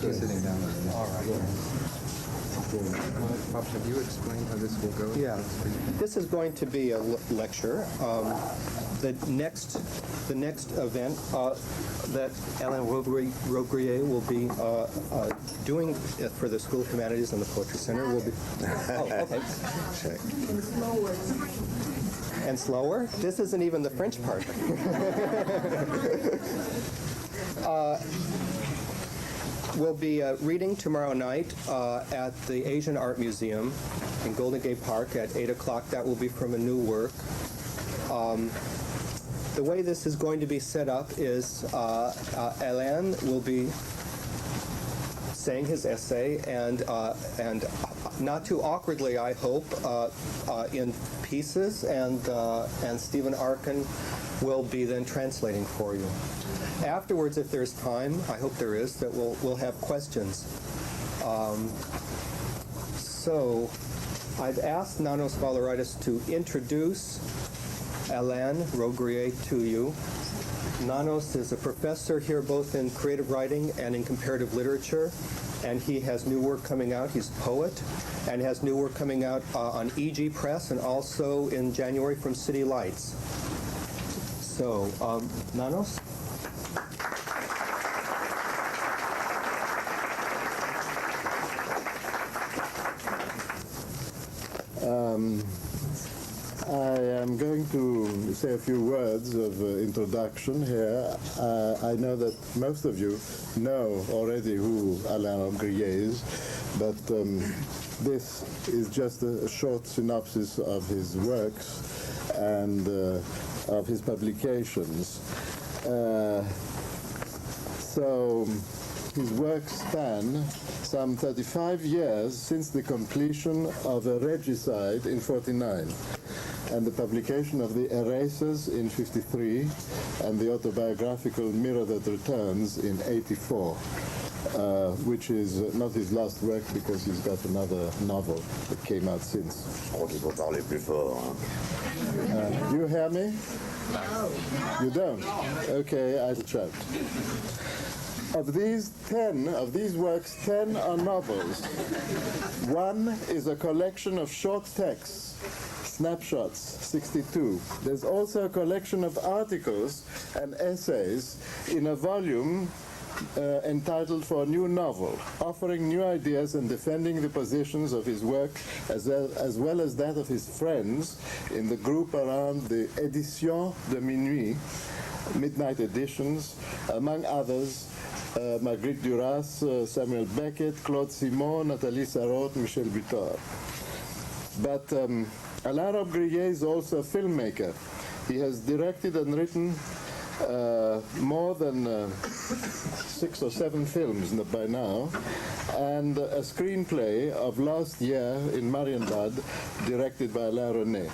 Okay. Sitting down. All right. Bob, have you explained how this will go? Yeah, this is going to be a lecture. The next event that Alain Rogrier will be doing for the School of Humanities and the Poetry Center will be. Oh, okay. Check. And slower? This isn't even the French part. We'll be reading tomorrow night at the Asian Art Museum in Golden Gate Park at 8 o'clock. That will be from a new work. The way this is going to be set up is Alain will be saying his essay and not too awkwardly, I hope, in pieces, and Stephen Arkin will be then translating for you. Afterwards, if there's time, I hope there is, that we'll have questions. So I've asked Nanos Valeritis to introduce Alain Rogrier to you. Nanos is a professor here both in creative writing and in comparative literature, and he has new work coming out. He's a poet and has new work coming out on EG Press and also in January from City Lights. So, Nanos? I am going to say a few words of introduction here. I know that most of you know already who Alain Rogrier is, but this is just a short synopsis of his works and of his publications. So his works span some 35 years since the completion of a regicide in 49 and the publication of The Erasers in 53 and the autobiographical Mirror That Returns in 84, which is not his last work because he's got another novel that came out since. You hear me? You don't? Okay, I'll shout. Of these works, 10 are novels. One is a collection of short texts, Snapshots, 62. There's also a collection of articles and essays in a volume entitled For a New Novel, offering new ideas and defending the positions of his work as well as that of his friends in the group around the Éditions de Minuit, Midnight Editions, among others, Marguerite Duras, Samuel Beckett, Claude Simon, Nathalie Sarraute, Michel Butor. But Alain Rogrier is also a filmmaker. He has directed and written more than 6 or 7 films by now, and a screenplay of last year in Marienbad, directed by Alain René,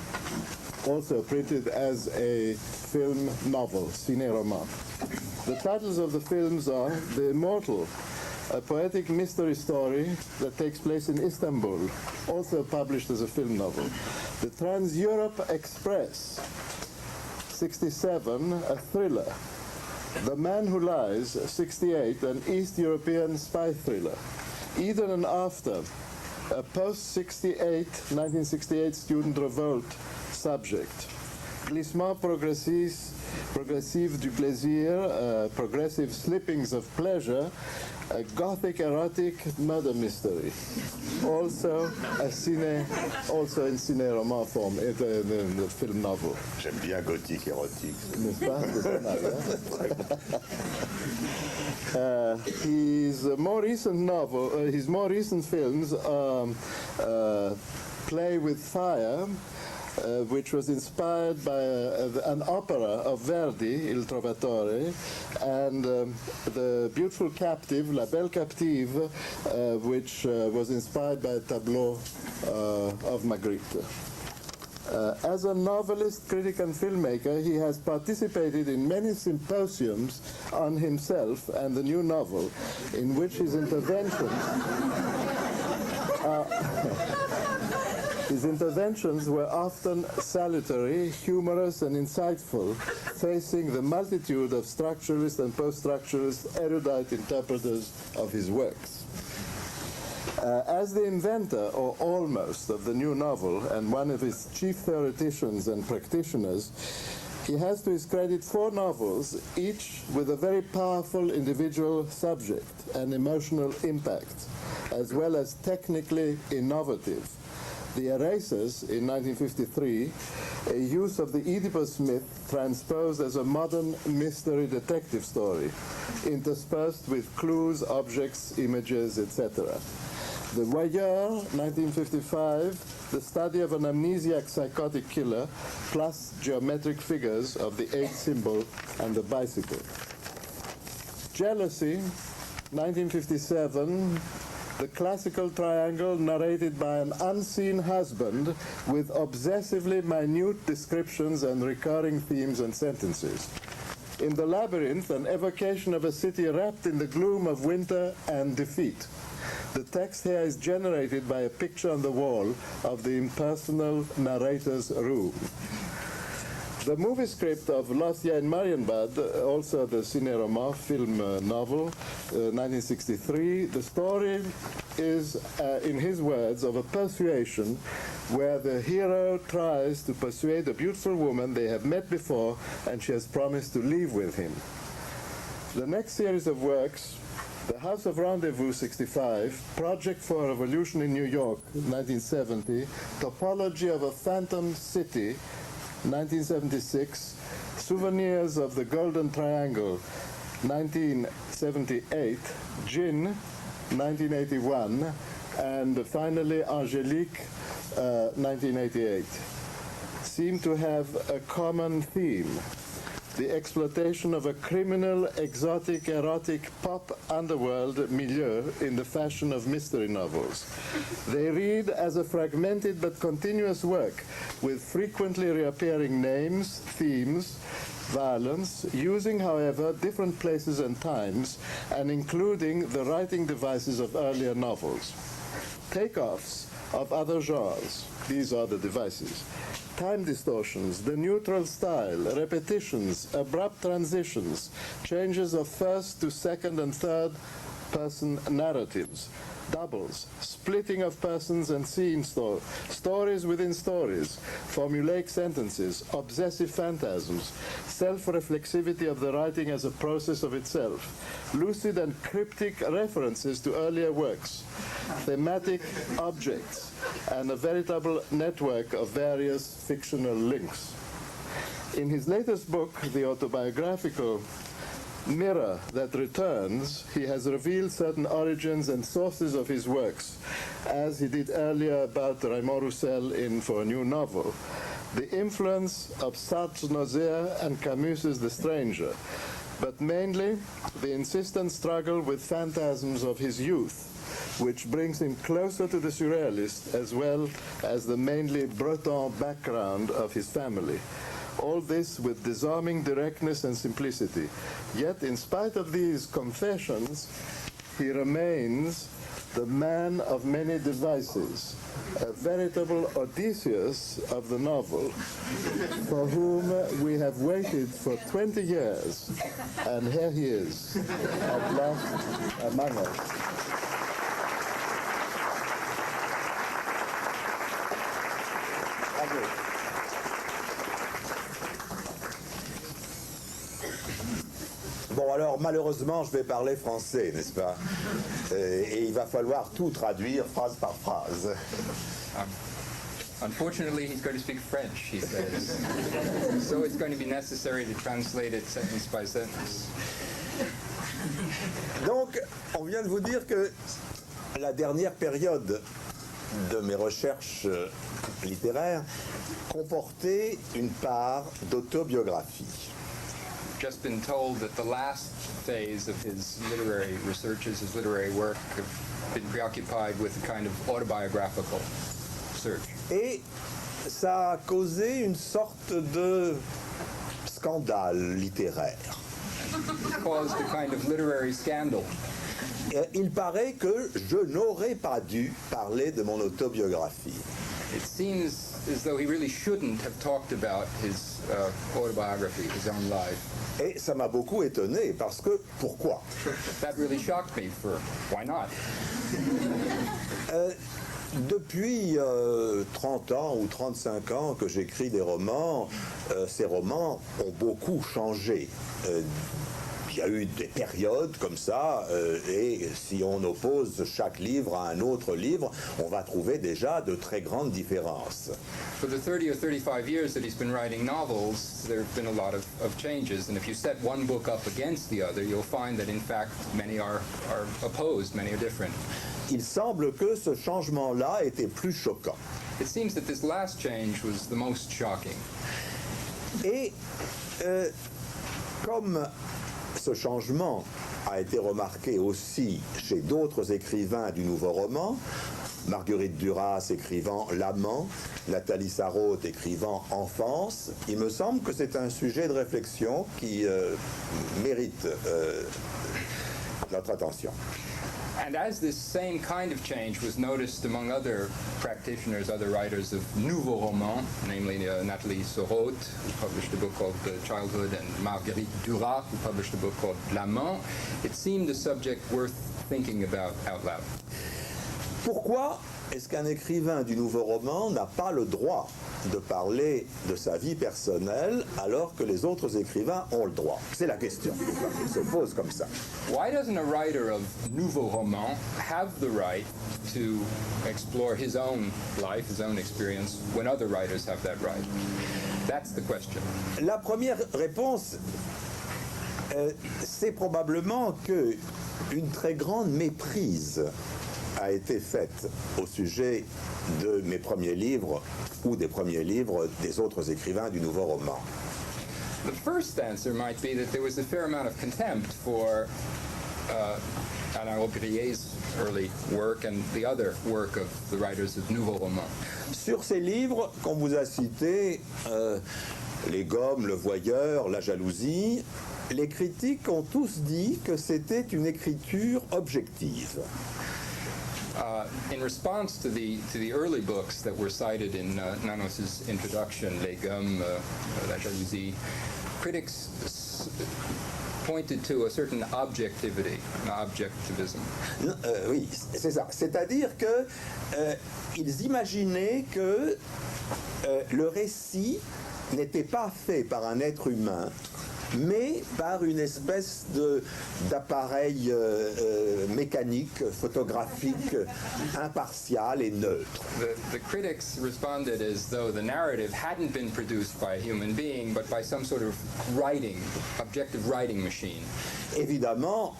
also printed as a film novel, ciné-roman. The titles of the films are The Immortal, a poetic mystery story that takes place in Istanbul, also published as a film novel. The Trans-Europe Express, 67, a thriller. The Man Who Lies, 68, an East European spy thriller. Eden and After, a post-68, 1968 student revolt subject. Glissement progressif du plaisir, progressive slippings of pleasure, a gothic erotic murder mystery. Also also in ciné-roman form, in the film novel. J'aime bien gothique érotique. N'est-ce pas? C'est pas mal, hein? His more recent films Play with Fire, which was inspired by an opera of Verdi, Il Trovatore, and The Beautiful Captive, La Belle Captive, which was inspired by a tableau of Magritte. As a novelist, critic, and filmmaker, he has participated in many symposiums on himself and the new novel, in which his interventions His interventions were often salutary, humorous, and insightful, facing the multitude of structuralist and post-structuralist erudite interpreters of his works. As the inventor, or almost, of the new novel, and one of its chief theoreticians and practitioners, he has to his credit 4 novels, each with a very powerful individual subject and emotional impact, as well as technically innovative. The Erasers, in 1953, a use of the Oedipus myth transposed as a modern mystery detective story, interspersed with clues, objects, images, etc. The Voyeur, 1955, the study of an amnesiac psychotic killer, plus geometric figures of the 8 symbol and the bicycle. Jealousy, 1957, the classical triangle narrated by an unseen husband with obsessively minute descriptions and recurring themes and sentences. In the Labyrinth, an evocation of a city wrapped in the gloom of winter and defeat. The text here is generated by a picture on the wall of the impersonal narrator's room. The movie script of Lucia in Marienbad, also the ciné-roman film novel, 1963, the story is, in his words, of a persuasion where the hero tries to persuade a beautiful woman they have met before and she has promised to live with him. The next series of works, The House of Rendezvous, 65, Project for a Revolution in New York, 1970, Topology of a Phantom City, 1976, Souvenirs of the Golden Triangle, 1978, Gin, 1981, and finally Angélique, 1988, seem to have a common theme: the exploitation of a criminal, exotic, erotic pop underworld milieu in the fashion of mystery novels. They read as a fragmented but continuous work with frequently reappearing names, themes, violence, using, however, different places and times, and including the writing devices of earlier novels. Takeoffs of other genres, these are the devices. Time distortions, the neutral style, repetitions, abrupt transitions, changes of first to second and third person narratives, doubles, splitting of persons and scene stories within stories, formulaic sentences, obsessive phantasms, self-reflexivity of the writing as a process of itself, lucid and cryptic references to earlier works, thematic objects, and a veritable network of various fictional links. In his latest book, the autobiographical Mirror That Returns, he has revealed certain origins and sources of his works, as he did earlier about Raymond Roussel in For a New Novel. The influence of Sartre's Nausea and Camus's The Stranger, but mainly the insistent struggle with phantasms of his youth, which brings him closer to the surrealist as well as the mainly Breton background of his family. All this with disarming directness and simplicity. Yet, in spite of these confessions, he remains the man of many devices, a veritable Odysseus of the novel, for whom we have waited for 20 years. And here he is, at last among us. Bon, alors malheureusement, je vais parler français, n'est-ce pas? Et il va falloir tout traduire phrase par phrase. Unfortunately, he's going to speak French, he says. So it's going to be necessary to translate it sentence by sentence. Donc, on vient de vous dire que la dernière période de mes recherches littéraires comportait une part d'autobiographie. Just been told that the last phase of his literary researches, his literary work, have been preoccupied with a kind of autobiographical search. Et ça a causé une sorte de scandale littéraire. It caused a kind of literary scandal. Il paraît que je n'aurais pas dû parler de mon autobiographie. It seems as though he really shouldn't have talked about his autobiography, his own life. Et ça m'a beaucoup étonné parce que, pourquoi? That really shocked me for why not? Depuis 30 ans ou 35 ans que j'écris des romans, ces romans ont beaucoup changé. Il y a eu des périodes comme ça, et si on oppose chaque livre à un autre livre, on va trouver déjà de très grandes différences. For the 30 or 35 years that he's been writing novels, there have been a lot of changes. And if you set one book up against the other, you'll find that in fact many are opposed, many are different. Il semble que ce changement-là était plus choquant. It seems that this last change was the most shocking. Et comme ce changement a été remarqué aussi chez d'autres écrivains du nouveau roman, Marguerite Duras écrivant L'Amant, Nathalie Sarraute écrivant Enfance, il me semble que c'est un sujet de réflexion qui mérite notre attention. And as this same kind of change was noticed among other practitioners, other writers of nouveau roman, namely Nathalie Sarraute, who published a book called Childhood, and Marguerite Duras, who published a book called L'Amant, it seemed a subject worth thinking about out loud. Pourquoi est-ce qu'un écrivain du nouveau roman n'a pas le droit de parler de sa vie personnelle alors que les autres écrivains ont le droit? C'est la question qui se pose comme ça. Why doesn't a writer of nouveau roman have the right to explore his own life, his own experience, when other writers have that right? That's the question. La première réponse, c'est probablement qu'une très grande méprise a été faite au sujet de mes premiers livres ou des premiers livres des autres écrivains du nouveau roman. The first answer might be that there was a fair amount of contempt for Alain Aubriet's early work and the other work of the writers of nouveau roman. Sur ces livres qu'on vous a cités, Les Gommes, Le Voyeur, La Jalousie, les critiques ont tous dit que c'était une écriture objective. In response to the early books that were cited in Nanos's introduction, Les Gommes, La Jalousie, critics pointed to a certain objectivity, objectivism. Oui, c'est ça. C'est-à-dire que ils imaginaient que le récit n'était pas fait par un être humain, mais par une espèce d'appareil mécanique, photographique, impartial et neutre. The critics responded as though the narrative hadn't been produced by a human being, but by some sort of objective writing machine. Évidemment,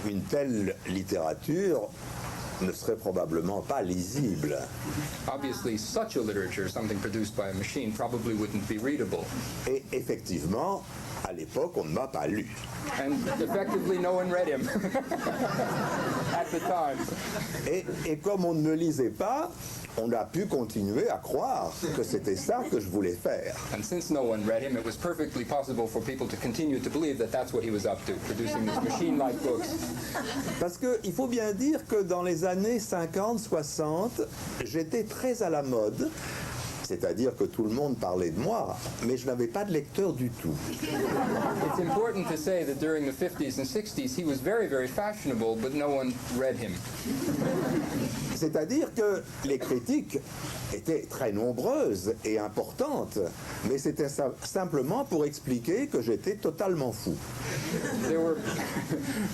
une telle littérature ne serait probablement pas lisible. Obviously, such a literature, something produced by a machine, probably wouldn't be readable. Et effectivement, à l'époque, on ne m'a pas lu. And effectively, no one read him at the time. Et comme on ne me lisait pas, on a pu continuer à croire que c'était ça que je voulais faire. And since no one read him, it was perfectly possible for people to continue to believe that that's what he was up to, producing these machine-like books. Parce qu'il faut bien dire que dans les années 50-60, j'étais très à la mode, c'est-à-dire que tout le monde parlait de moi, mais je n'avais pas de lecteur du tout. It's important to say that during the 50s and 60s, he was very, very fashionable, but no one read him. C'est-à-dire que les critiques étaient très nombreuses et importantes, mais c'était simplement pour expliquer que j'étais totalement fou. There were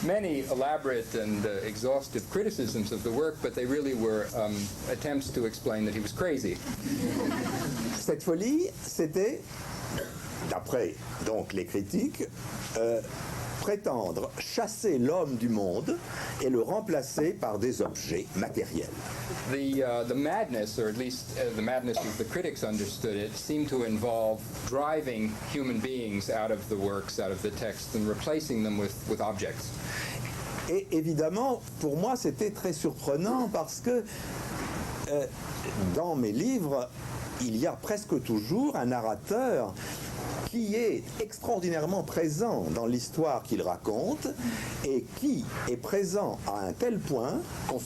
many elaborate and exhaustive criticisms of the work, but they really were attempts to explain that he was crazy. Cette folie, c'était, d'après donc les critiques, prétendre chasser l'homme du monde et le remplacer par des objets matériels. The madness, or at least the madness as the critics understood it, seemed to involve driving human beings out of the works, out of the text, and replacing them with objects. Et évidemment, pour moi, c'était très surprenant parce que dans mes livres, il y a presque toujours un narrateur qui est extraordinairement présent dans l'histoire qu'il raconte et qui est présent à un tel point qu'on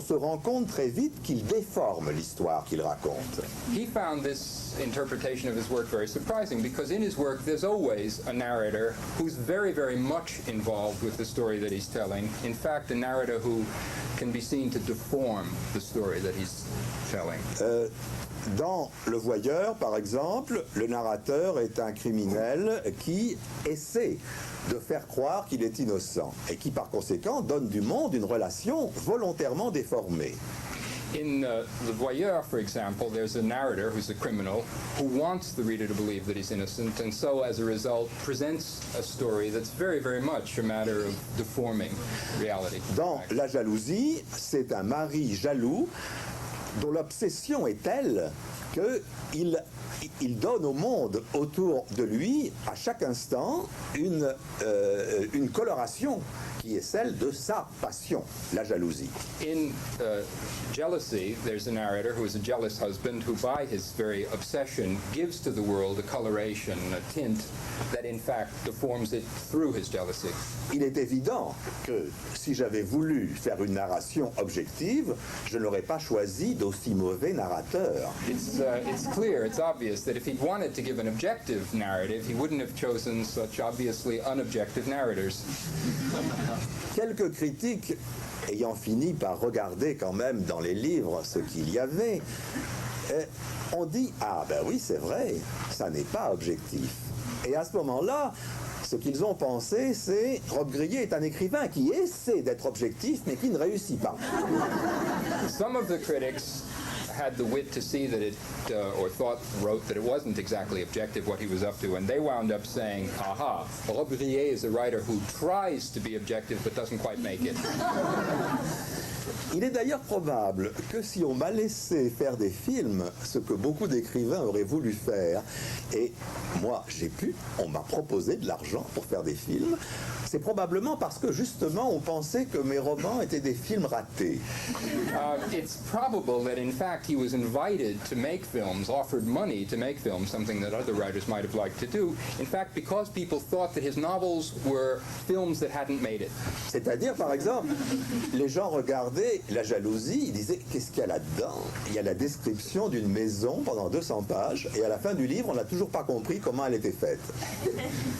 se rend compte très vite qu'il déforme l'histoire qu'il raconte. He found this interpretation of his work very surprising because in his work there's always a narrator who's very, very much involved with the story that he's telling. In fact, a narrator who can be seen to deform the story that he's telling. Dans Le Voyeur, par exemple, le narrateur est un criminel qui essaie de faire croire qu'il est innocent et qui, par conséquent, donne du monde une relation volontairement déformée. In Le Voyeur, for example, there's a narrator who's a criminal who wants the reader to believe that he's innocent and so, as a result, presents a story that's very, very much a matter of deforming reality. Dans La Jalousie, c'est un mari jaloux dont l'obsession est telle qu'il donne au monde autour de lui, à chaque instant, une coloration qui est celle de sa passion, la jalousie. In Jealousy, there's a narrator who is a jealous husband who, by his very obsession, gives to the world a coloration, a tint that in fact deforms it through his jealousy. Il est évident que si j'avais voulu faire une narration objective, je n'aurais pas choisi d'aussi mauvais narrateur. It's clear, it's obvious that if he'd wanted to give an objective narrative, he wouldn't have chosen such obviously unobjective narrators. Quelques critiques ayant fini par regarder quand même dans les livres ce qu'il y avait, ont dit « Ah ben oui, c'est vrai, ça n'est pas objectif ». Et à ce moment-là, ce qu'ils ont pensé, c'est Rob Grillet est un écrivain qui essaie d'être objectif, mais qui ne réussit pas. Some of the critics had the wit to see that it, or wrote that it wasn't exactly objective what he was up to, and they wound up saying, aha, Rob Grillet is a writer who tries to be objective but doesn't quite make it. Il est d'ailleurs probable que si on m'a laissé faire des films, ce que beaucoup d'écrivains auraient voulu faire, et moi j'ai pu, on m'a proposé de l'argent pour faire des films, c'est probablement parce que justement on pensait que mes romans étaient des films ratés. It's probable that in fact he was invited to make films, offered money to make films, something that other writers might have liked to do, in fact because people thought that his novels were films that hadn't made it. C'est-à-dire, par exemple, les gens regardaient La Jalousie, ils disaient qu'est-ce qu'il y a là-dedans? Il y a la description d'une maison pendant 200 pages et à la fin du livre, on n'a toujours pas compris comment elle était faite.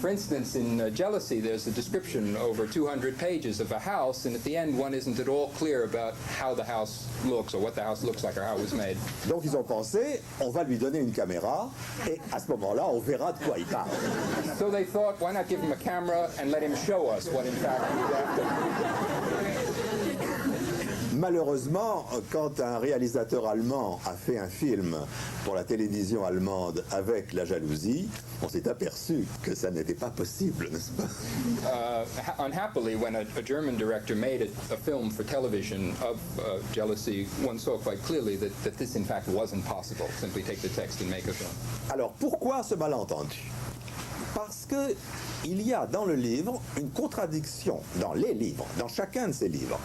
For instance, in Jealousy, there's a description over 200 pages of a house, and at the end, one isn't at all clear about how the house looks or what the house looks like or how it was made. Donc ils ont pensé, on va lui donner une caméra et à ce moment-là, on verra de quoi il parle. So they thought, why not give him a camera and let him show us what in fact he acted? Malheureusement, quand un réalisateur allemand a fait un film pour la télévision allemande avec La Jalousie, on s'est aperçu que ça n'était pas possible, n'est-ce pas? Unhappily, when a German director made a film for television of Jealousy, one saw quite clearly that this in fact wasn't possible. Simply take the text and make a film. Alors pourquoi ce malentendu? Parce que il y a dans le livre une contradiction, dans les livres, dans chacun de ces livres,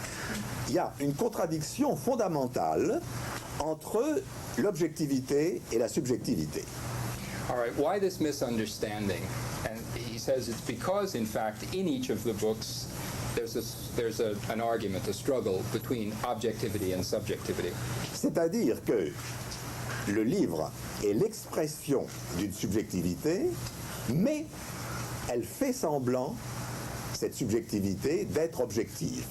il y a une contradiction fondamentale entre l'objectivité et la subjectivité. All right, why this misunderstanding? And he says it's because, in fact, in each of the books, there's an argument, a struggle between objectivity and subjectivity. C'est-à-dire que le livre est l'expression d'une subjectivité, mais elle fait semblant, cette subjectivité, d'être objective.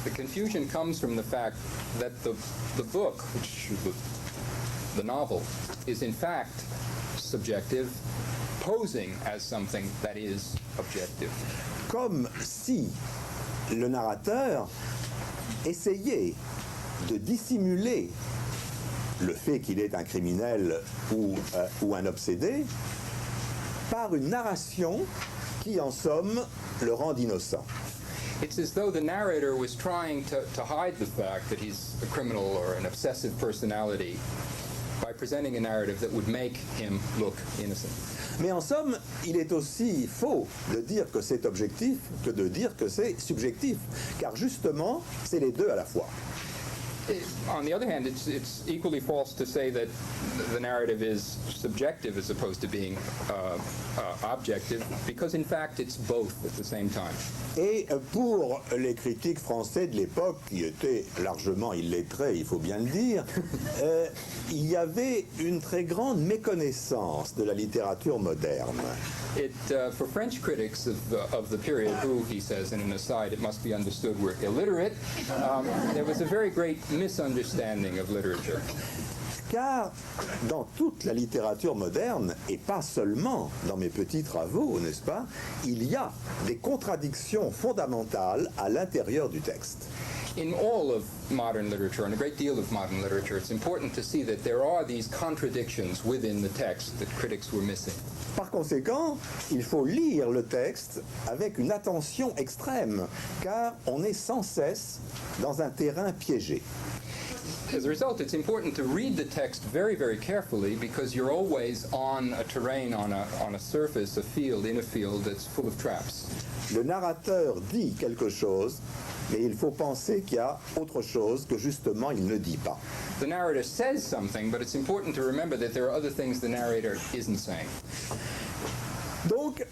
The confusion comes from the fact that the book, the novel, is in fact subjective, posing as something that is objective. Comme si le narrateur essayait de dissimuler le fait qu'il est un criminel ou un obsédé par une narration qui, en somme, le rend innocent. It's as though the narrator was trying to hide the fact that he's a criminal or an obsessive personality by presenting a narrative that would make him look innocent. Mais en somme, il est aussi faux de dire que c'est objectif que de dire que c'est subjectif, car justement, c'est les deux à la fois. On the other hand, it's equally false to say that the narrative is subjective as opposed to being objective, because in fact it's both at the same time. Et pour les critiques français de l'époque, qui étaient largement illettrés, il faut bien le dire, il y avait une très grande méconnaissance de la littérature moderne. For French critics of the period, who, he says in an aside, it must be understood were illiterate, there was a very great misunderstanding of literature. Car dans toute la littérature moderne, et pas seulement dans mes petits travaux, n'est-ce pas, il y a des contradictions fondamentales à l'intérieur du texte. In all of modern literature, and a great deal of modern literature, it's important to see that there are these contradictions within the text that critics were missing. Par conséquent, il faut lire le texte avec une attention extrême, car on est sans cesse dans un terrain piégé. As a result, it's important to read the text very, very carefully, because you're always on a terrain, on a surface, a field, in a field that's full of traps. Le narrateur dit quelque chose, mais il faut penser qu'il y a autre chose que justement il ne dit pas. The narrator says something, but it's important to remember that there are other things the narrator isn't saying. Donc,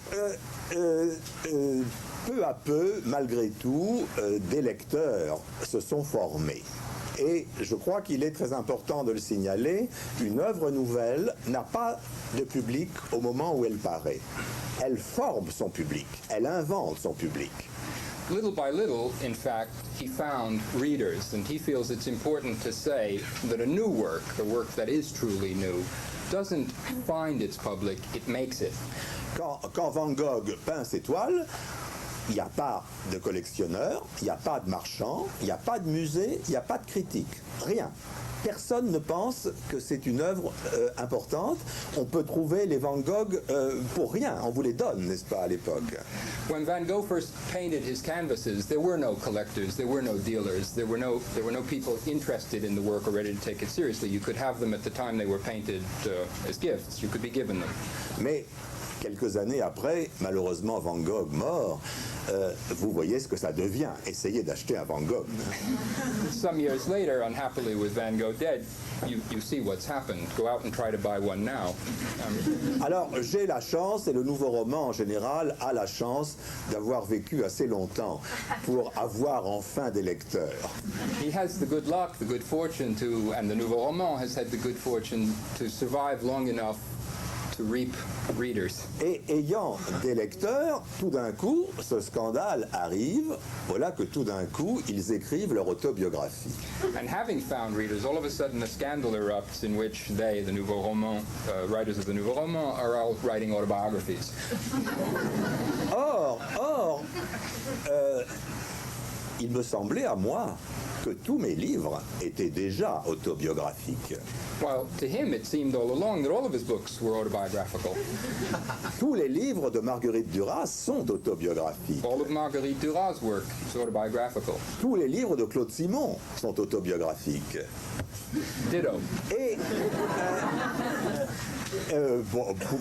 peu à peu, malgré tout, des lecteurs se sont formés. Et je crois qu'il est très important de le signaler, une œuvre nouvelle n'a pas de public au moment où elle paraît. Elle forme son public, elle invente son public. Little by little, in fact, he found readers, and he feels it's important to say that a new work, a work that is truly new, doesn't find its public, it makes it. Quand Van Gogh peint ses toiles, il n'y a pas de collectionneurs, il n'y a pas de marchands, il n'y a pas de musée, il n'y a pas de critique, rien. Personne ne pense que c'est une œuvre importante. On peut trouver les Van Gogh pour rien, on vous les donne, n'est-ce pas, à l'époque. When Van Gogh first painted his canvases, there were no collectors, there were no dealers, there were no people interested in the work or ready to take it seriously. You could have them at the time they were painted as gifts. You could be given them. Mais quelques années après, malheureusement Van Gogh mort, vous voyez ce que ça devient. Essayez d'acheter un Van Gogh. Some years later, unhappily with Van Gogh dead, you see what's happened. Go out and try to buy one now. Alors, j'ai la chance, et le nouveau roman en général a la chance d'avoir vécu assez longtemps pour avoir enfin des lecteurs. He has the good luck, the good fortune to, and the Nouveau Roman has had the good fortune to survive long enough to reap readers. Et ayant des lecteurs, tout d'un coup, ce scandale arrive, voilà que tout d'un coup, ils écrivent leur autobiographie. And having found readers, all of a sudden a scandal erupts in which they, the Nouveau Roman, writers of the Nouveau Roman, are all writing autobiographies. Or, il me semblait à moi que tous mes livres étaient déjà autobiographiques. Well, to him it seemed all along that all of his books were autobiographical. Tous les livres de Marguerite Duras sont autobiographiques. All of Marguerite Duras' work is autobiographical. Tous les livres de Claude Simon sont autobiographiques. Ditto. Et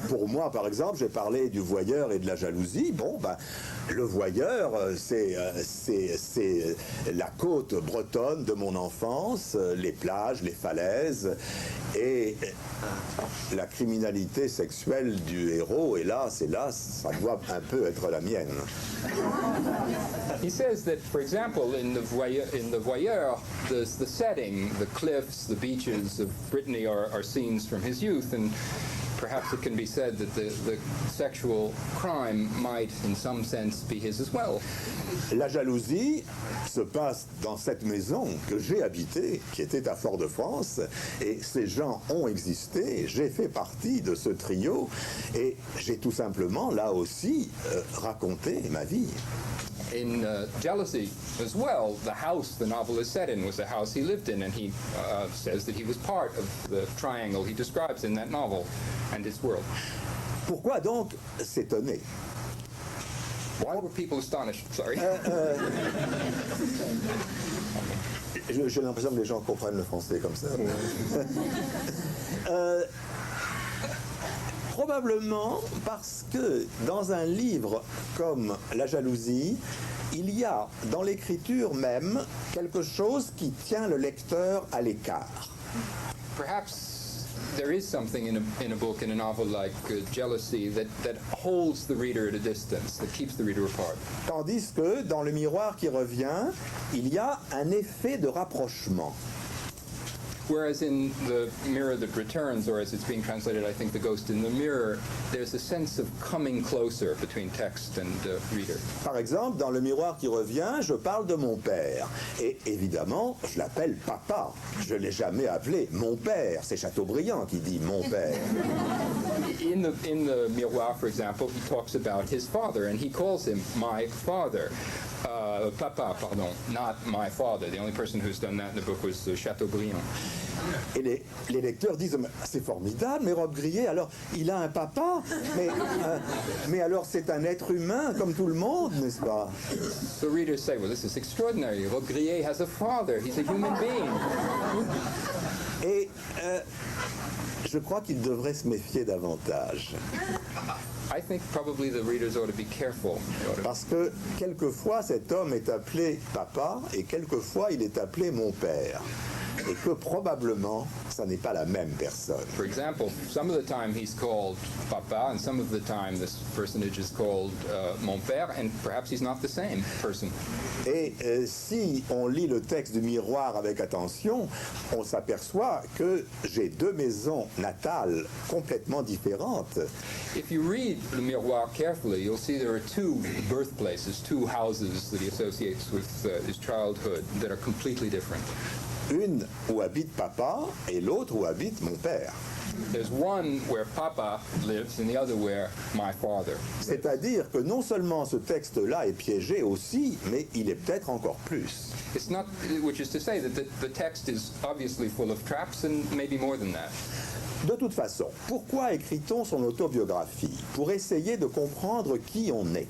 pour moi, par exemple, j'ai parlé du voyeur et de la jalousie. Bon, ben, le voyeur, c'est la côte bretonne de mon enfance, les plages, les falaises, et la criminalité sexuelle du héros, hélas, ça doit un peu être la mienne. He says that, for example, in the Voyeur, the setting, the cliffs, the beaches of Brittany are scenes from his youth, and perhaps it can be said that the sexual crime might, in some sense, be his as well. La jalousie se passe dans cette maison que j'ai habitée, qui était à Fort-de-France, et ces gens ont existé, j'ai fait partie de ce trio, et j'ai tout simplement, là aussi, raconté ma vie. In Jealousy as well, the house the novel is set in was a house he lived in, and he says that he was part of the triangle he describes in that novel and its world. Pourquoi donc s'étonner? Why were people astonished? Sorry. J'ai l'impression que les gens comprennent le français comme ça. Probablement parce que dans un livre comme La jalousie, il y a dans l'écriture même quelque chose qui tient le lecteur à l'écart. Perhaps there is something in a book, in a novel like Jealousy, that holds the reader at a distance, that keeps the reader apart. Tandis que dans Le Miroir qui revient, il y a un effet de rapprochement. Whereas in The Mirror That Returns, or as it's being translated, I think, The Ghost in the Mirror, there's a sense of coming closer between text and reader. Par exemple, dans Le Miroir qui revient, je parle de mon père. Et évidemment, je l'appelle papa. Je ne l'ai jamais appelé mon père. C'est Chateaubriand qui dit mon père. In the Miroir, for example, he talks about his father, and he calls him my father. Papa, pardon, not my father. The only person who's done that in the book was Chateaubriand. Et les lecteurs disent, c'est formidable, mais Rob Grillet, alors il a un papa, mais alors c'est un être humain comme tout le monde, n'est-ce pas? So readers say, well, this is extraordinary. Rob Grillet has a father. He's a human being. Et je crois qu'il devrait se méfier davantage. I think probably the readers ought to be careful. Parce que quelquefois cet homme est appelé papa et quelquefois il est appelé mon père. Et que probablement, ça n'est pas la même personne. For example, some of the time he's called Papa, and some of the time this personage is called Mon Père, and perhaps he's not the same person. Et si on lit le texte du Miroir avec attention, on s'aperçoit que j'ai deux maisons natales complètement différentes. If you read Le Miroir carefully, you'll see there are two birthplaces, two houses that he associates with his childhood that are completely different. Une où habite papa et l'autre où habite mon père. There's one where Papa lives and the other where my father. C'est-à-dire que non seulement ce texte-là est piégé aussi, mais il est peut-être encore plus. It's not, which is to say that the text is obviously full of traps and maybe more than that. De toute façon, pourquoi écrit-on son autobiographie? Pour essayer de comprendre qui on est.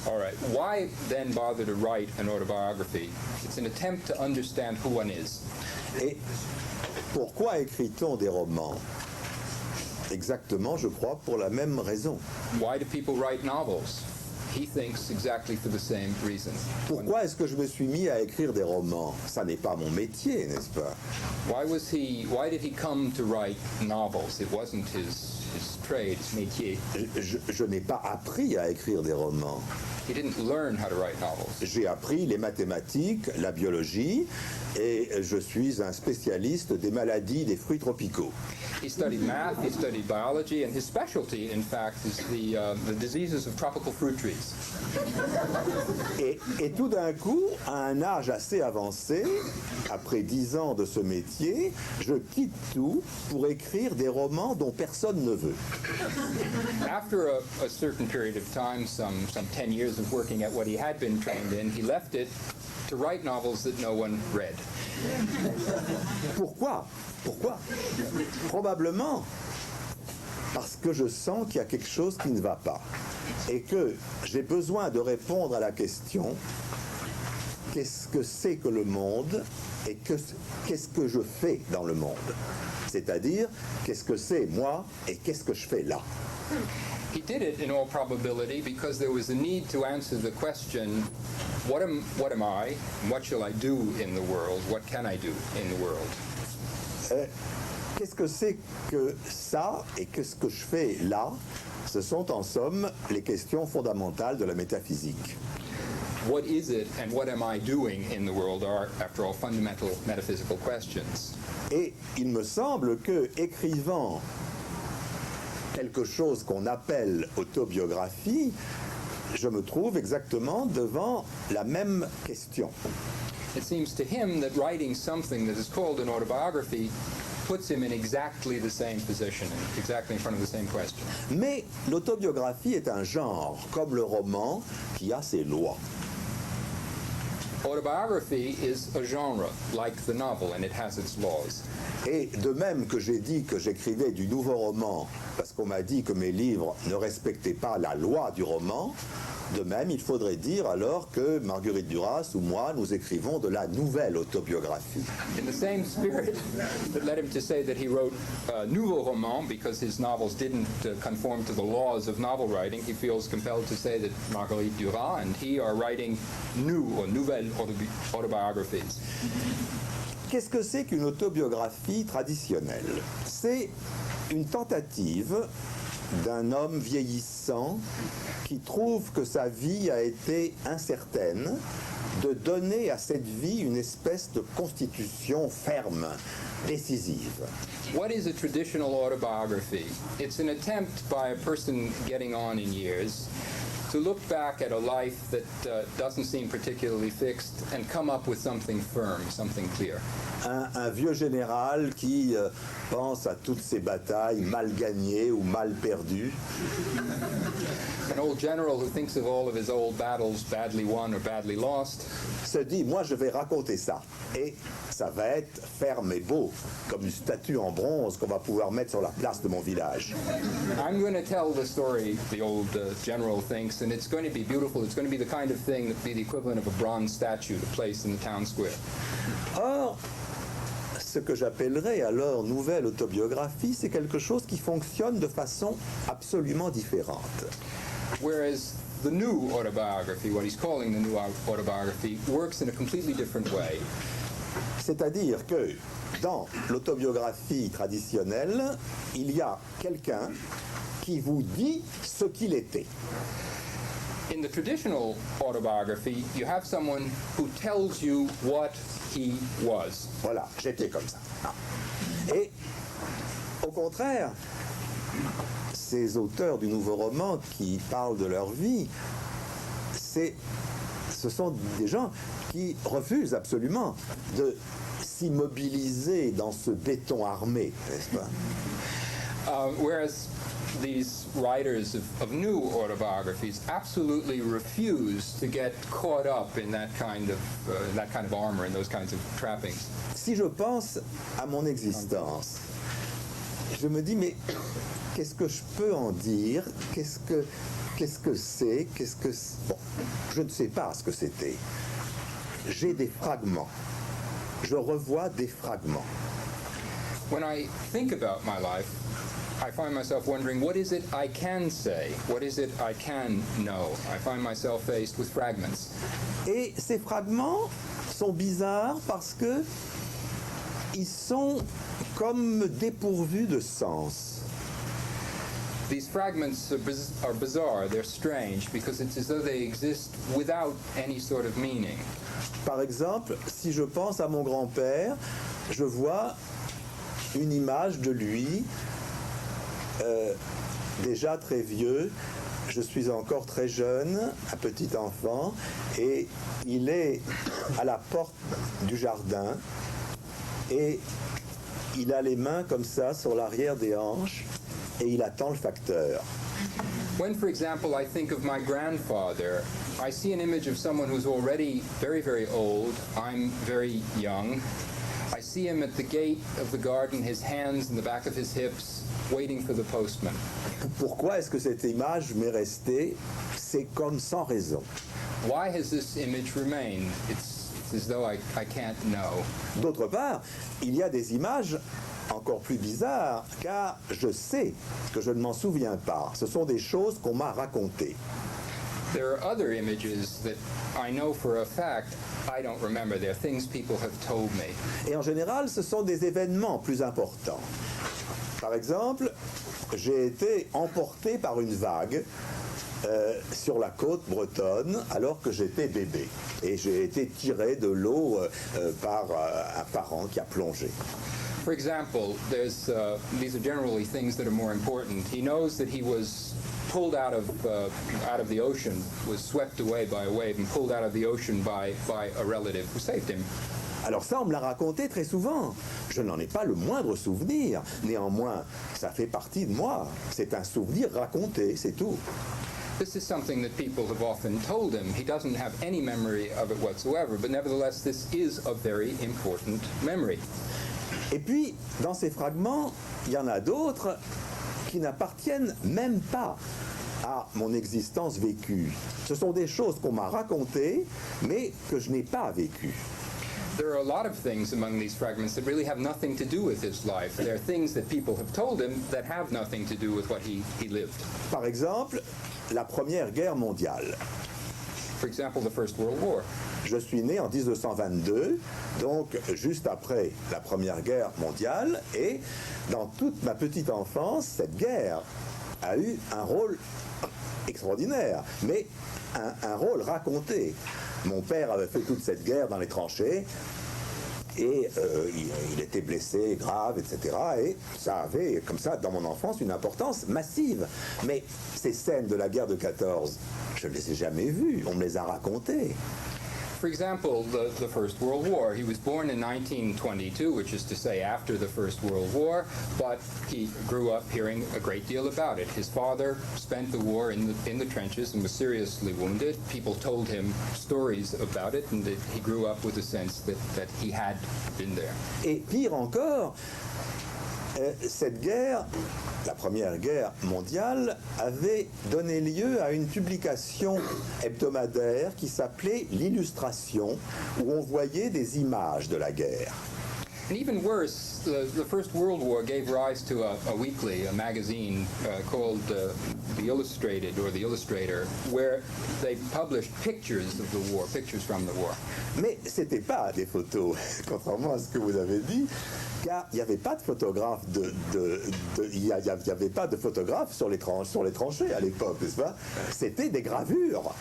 All right. Why then bother to write an autobiography? It's an attempt to understand who one is. Et pourquoi écrit-on des romans? Exactement, je crois, pour la même raison. Why do people write novels? He thinks exactly for the same reason. Pourquoi est-ce que je me suis mis à écrire des romans? Ça n'est pas mon métier, n'est-ce pas? Why did he come to write novels? It wasn't his trade, his métier. Je n'ai pas appris à écrire des romans. He didn't learn how to write novels. J'ai appris les mathématiques, la biologie, et je suis un spécialiste des maladies des fruits tropicaux. He studied math, he studied biology, and his specialty, in fact, is the diseases of tropical fruit trees. Et tout d'un coup, à un âge assez avancé, après 10 ans de ce métier, je quitte tout pour écrire des romans dont personne ne veut. After a certain period of time, some 10 years of working at what he had been trained in, he left it to write novels that no one read. Pourquoi? Probablement parce que je sens qu'il y a quelque chose qui ne va pas et que j'ai besoin de répondre à la question qu'est-ce que c'est que le monde et qu'est-ce que je fais dans le monde? C'est-à-dire, qu'est-ce que c'est moi et qu'est-ce que je fais là? He did it in all probability because there was a need to answer the question, what am I? What shall I do in the world? What can I do in the world? Qu'est-ce que c'est que ça et qu'est-ce que je fais là? Ce sont en somme les questions fondamentales de la métaphysique. What is it and what am I doing in the world are, after all, fundamental metaphysical questions. Et il me semble que écrivant quelque chose qu'on appelle autobiographie, je me trouve exactement devant la même question. It seems to him that writing something that is called an autobiography puts him in exactly the same position, exactly in front of the same question. Mais l'autobiographie est un genre, comme le roman, qui a ses lois. Autobiography is a genre, like the novel, and it has its laws. Et de même que j'ai dit que j'écrivais du nouveau roman, parce qu'on m'a dit que mes livres ne respectaient pas la loi du roman, De même, il faudrait dire alors que Marguerite Duras ou moi, nous écrivons de la nouvelle autobiographie. In the same spirit that led him to say that he wrote nouveau roman because his novels didn't conform to the laws of novel writing, he feels compelled to say that Marguerite Duras and he are writing new or nouvelles autobiographies. Qu'est-ce que c'est qu'une autobiographie traditionnelle? C'est une tentative d'un homme vieillissant qui trouve que sa vie a été incertaine, de donner à cette vie une espèce de constitution ferme, décisive. What is a traditional autobiography? It's an attempt by a person getting on in years to look back at a life that doesn't seem particularly fixed and come up with something firm, something clear. Un vieux général qui pense à toutes ses batailles mal gagnées ou mal perdues. An old general who thinks of all of his old battles badly won or badly lost Se dit, moi je vais raconter ça. Et ça va être ferme et beau, comme une statue en bronze qu'on va pouvoir mettre sur la place de mon village. I'm going to tell the story, the old general thinks, and it's going to be beautiful. It's going to be the kind of thing that would be the equivalent of a bronze statue to place in the town square. Or, ce que j'appellerais alors nouvelle autobiographie, c'est quelque chose qui fonctionne de façon absolument différente. Whereas the new autobiography, what he's calling the new autobiography, works in a completely different way. C'est-à-dire que dans l'autobiographie traditionnelle, il y a quelqu'un qui vous dit ce qu'il était. In the traditional autobiography, you have someone who tells you what he was. Voilà, j'étais comme ça. Et au contraire, ces auteurs du nouveau roman qui parlent de leur vie, ce sont des gens qui refusent absolument de s'immobiliser dans ce béton armé, n'est-ce pas? Whereas these writers of new autobiographies absolutely refuse to get caught up in that kind of armor and those kinds of trappings. Si je pense à mon existence, je me dis, mais qu'est-ce que je peux en dire? Qu'est-ce que c'est? Bon, je ne sais pas ce que c'était. J'ai des fragments. Je revois des fragments. When I think about my life, I find myself wondering, what is it I can say? What is it I can know? I find myself faced with fragments. Et ces fragments sont bizarres parce que ils sont comme dépourvus de sens. These fragments are bizarre, they're strange, because it's as though they exist without any sort of meaning. Par exemple, si je pense à mon grand-père, je vois une image de lui, déjà très vieux. Je suis encore très jeune, un petit enfant, et il est à la porte du jardin, et il a les mains comme ça sur l'arrière des hanches, et il attend le facteur. When, for example, I think of my grandfather, I see an image of someone who's already very, very old. I'm very young. I see him at the gate of the garden, his hands in the back of his hips, waiting for the postman. Pourquoi est-ce que cette image m'est restée? C'est comme sans raison. Why has this image remained? It's as though I can't know. D'autre part, il y a des images encore plus bizarres, car je sais que je ne m'en souviens pas. Ce sont des choses qu'on m'a racontées. There are other images that I know for a fact I don't remember. They're things people have told me. Et en général, ce sont des événements plus importants. Par exemple, j'ai été emporté par une vague sur la côte bretonne alors que j'étais bébé. Et j'ai été tiré de l'eau par un parent qui a plongé. For example, these are generally things that are more important. He knows that he was pulled out of the ocean, was swept away by a wave and pulled out of the ocean by a relative who saved him. Alors ça, on me l'a raconté très souvent. Je n'en ai pas le moindre souvenir. Néanmoins, ça fait partie de moi. C'est un souvenir raconté, c'est tout. This is something that people have often told him. He doesn't have any memory of it whatsoever, but nevertheless, this is a very important memory. Et puis, dans ces fragments, il y en a d'autres qui n'appartiennent même pas à mon existence vécue. Ce sont des choses qu'on m'a racontées, mais que je n'ai pas vécues. There are a lot of things among these fragments that really have nothing to do with his life. There are things that people have told him that have nothing to do with what he lived. Par exemple, la Première Guerre mondiale. For example, the First World War. Je suis né en 1922, donc juste après la Première Guerre mondiale, et dans toute ma petite enfance, cette guerre a eu un rôle extraordinaire, mais un rôle raconté. Mon père avait fait toute cette guerre dans les tranchées, et il était blessé, grave, etc. Et ça avait, comme ça, dans mon enfance, une importance massive. Mais ces scènes de la guerre de 14, je ne les ai jamais vues, on me les a racontées. For example, the First World War. He was born in 1922, which is to say after the First World War, but he grew up hearing a great deal about it. His father spent the war in the trenches and was seriously wounded. People told him stories about it, and that he grew up with a sense that he had been there. Et pire encore, cette guerre, la Première Guerre mondiale, avait donné lieu à une publication hebdomadaire qui s'appelait l'Illustration, où on voyait des images de la guerre. And even worse, the First World War gave rise to a weekly, a magazine called The Illustrated or The Illustrator, where they published pictures of the war, pictures from the war. Mais ce n'était pas des photos, contrairement à ce que vous avez dit, car il n'y avait pas de photographe il y avait pas de photographe sur les tranchées à l'époque, n'est-ce pas? C'était des gravures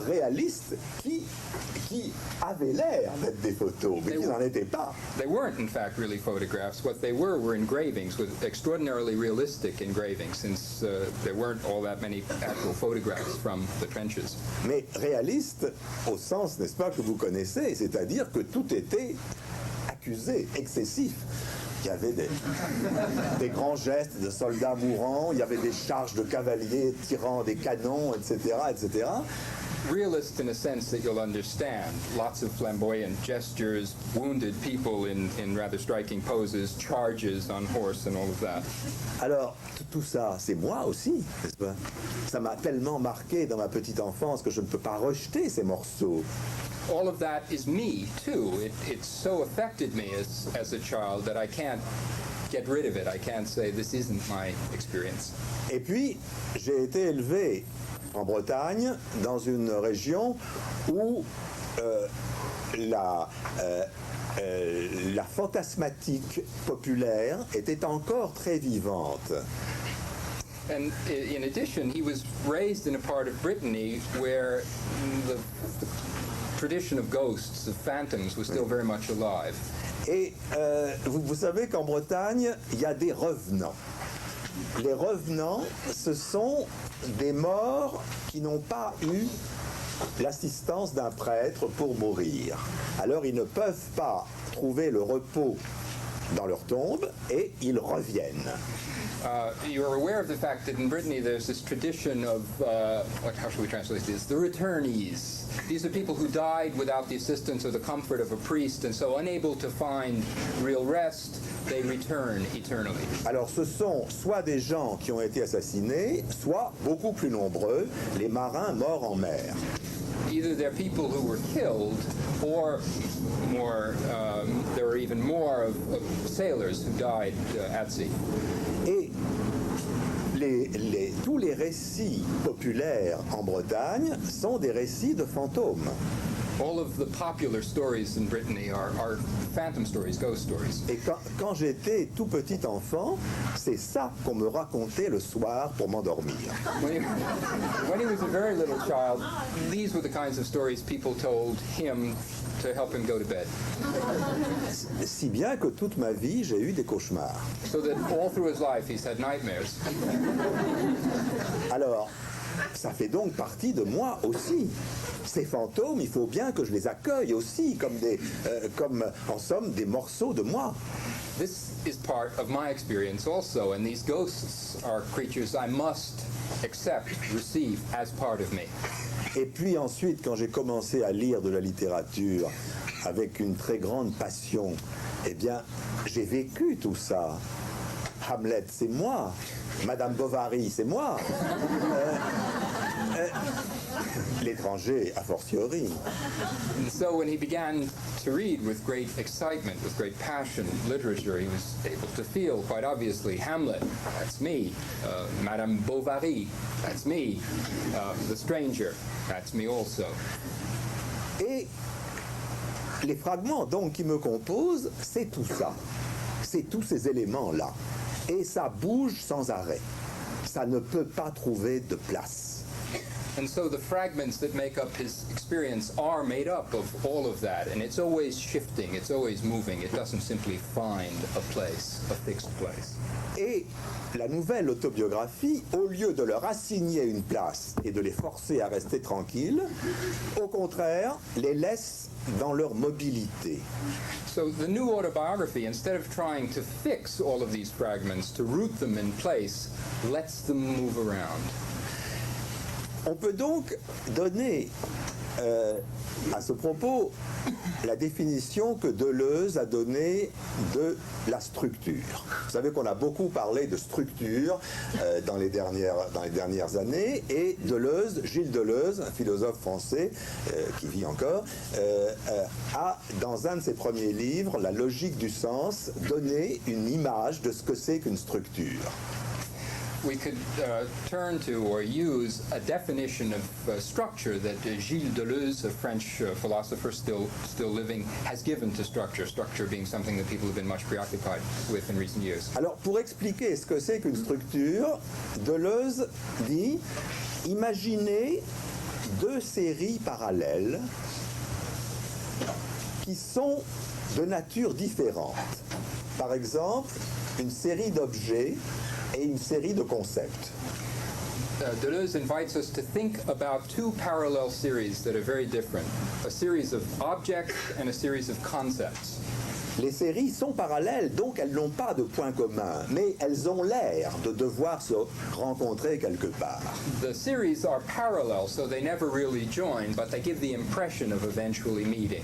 réalistes qui avaient l'air d'être des photos, mais qui n'en étaient pas. They weren't, in fact, really photographs. What they were engravings, with extraordinarily realistic engravings, since there weren't all that many actual photographs from the trenches. Mais réalistes au sens, n'est-ce pas, que vous connaissez, c'est-à-dire que tout était accusé, excessif. Il y avait des grands gestes de soldats mourants, il y avait des charges de cavaliers tirant des canons, etc., etc. Realist in a sense that you'll understand. Lots of flamboyant gestures, wounded people in rather striking poses, charges on horse and all of that. Alors, tout ça, c'est moi aussi, n'est-ce pas? Ça m'a tellement marqué dans ma petite enfance que je ne peux pas rejeter ces morceaux. All of that is me, too. It so affected me as a child that I can't get rid of it. I can't say this isn't my experience. Et puis, j'ai été élevé en Bretagne, dans une région où la fantasmatique populaire était encore très vivante. And in addition, he was raised in a part of Brittany where the tradition of ghosts, of phantoms, was still very much alive. Et vous savez qu'en Bretagne, il y a des revenants. Les revenants, ce sont des morts qui n'ont pas eu l'assistance d'un prêtre pour mourir. Alors ils ne peuvent pas trouver le repos dans leur tombe et ils reviennent. You're aware of the fact that in Brittany there's this tradition of, how should we translate this? The returnees. These are people who died without the assistance or the comfort of a priest, and so unable to find real rest, they return eternally. Alors ce sont soit des gens qui ont été assassinés, soit beaucoup plus nombreux, les marins morts en mer. Either they're people who were killed, or more, there were even more of sailors who died at sea. Et tous les récits populaires en Bretagne sont des récits de fantômes. All of the popular stories in Brittany are phantom stories, ghost stories. Et quand j'étais tout petit enfant, c'est ça qu'on me racontait le soir pour m'endormir. When he was a very little child, these were the kinds of stories people told him to help him go to bed. Si bien que toute ma vie, j'ai eu des cauchemars. So that all through his life he's had nightmares. Alors, ça fait donc partie de moi aussi. Ces fantômes, il faut bien que je les accueille aussi comme en somme des morceaux de moi. This is part of my experience also, and these ghosts are creatures I must accept, receive as part of me. Et puis ensuite, quand j'ai commencé à lire de la littérature avec une très grande passion, eh bien, j'ai vécu tout ça. Hamlet, c'est moi. Madame Bovary, c'est moi. L'étranger, a fortiori. And so when he began to read with great excitement, with great passion, literature, he was able to feel quite obviously, Hamlet, that's me. Madame Bovary, that's me. The Stranger, that's me also. Et les fragments donc qui me composent, c'est tout ça. C'est tous ces éléments-là. Et ça bouge sans arrêt. Ça ne peut pas trouver de place. And so the fragments that make up his experience are made up of all of that, and it's always shifting, it's always moving. It doesn't simply find a place, a fixed place. Et la nouvelle autobiographie, au lieu de leur assigner une place et de les forcer à rester tranquilles, au contraire, les laisse dans leur mobilité. So the new autobiography, instead of trying to fix all of these fragments, to root them in place, lets them move around. On peut donc donner à ce propos la définition que Deleuze a donnée de la structure. Vous savez qu'on a beaucoup parlé de structure dans les dernières années, et Deleuze, Gilles Deleuze, un philosophe français qui vit encore, a dans un de ses premiers livres, La logique du sens, donné une image de ce que c'est qu'une structure. We could turn to or use a definition of structure that Gilles Deleuze, a French philosopher still living, has given to structure, structure being something that people have been much preoccupied with in recent years. Alors, pour expliquer ce que c'est qu'une structure, Deleuze dit « Imaginez deux séries parallèles qui sont de nature différente. Par exemple, une série d'objets et une série de concepts. » Deleuze invites us to think about two parallel series that are very different, a series of objects and a series of concepts. Les séries sont parallèles, donc elles n'ont pas de point commun, mais elles ont l'air de devoir se rencontrer quelque part. The series are parallel, so they never really join, but they give the impression of eventually meeting.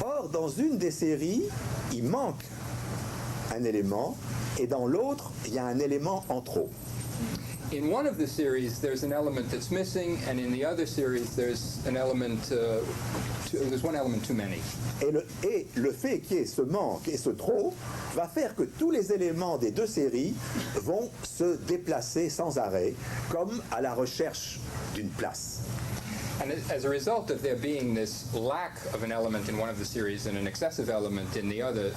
Or, dans une des séries, il manque un élément, et dans l'autre, il y a un élément en trop. In one of the series, there's an element that's missing, and in the other series, there's an element. There's one element too many. Et le fait qu'il y ait ce manque et ce trop va faire que tous les éléments des deux séries vont se déplacer sans arrêt, comme à la recherche d'une place. And as a result of there being this lack of an element in one of the series and an excessive element in the other,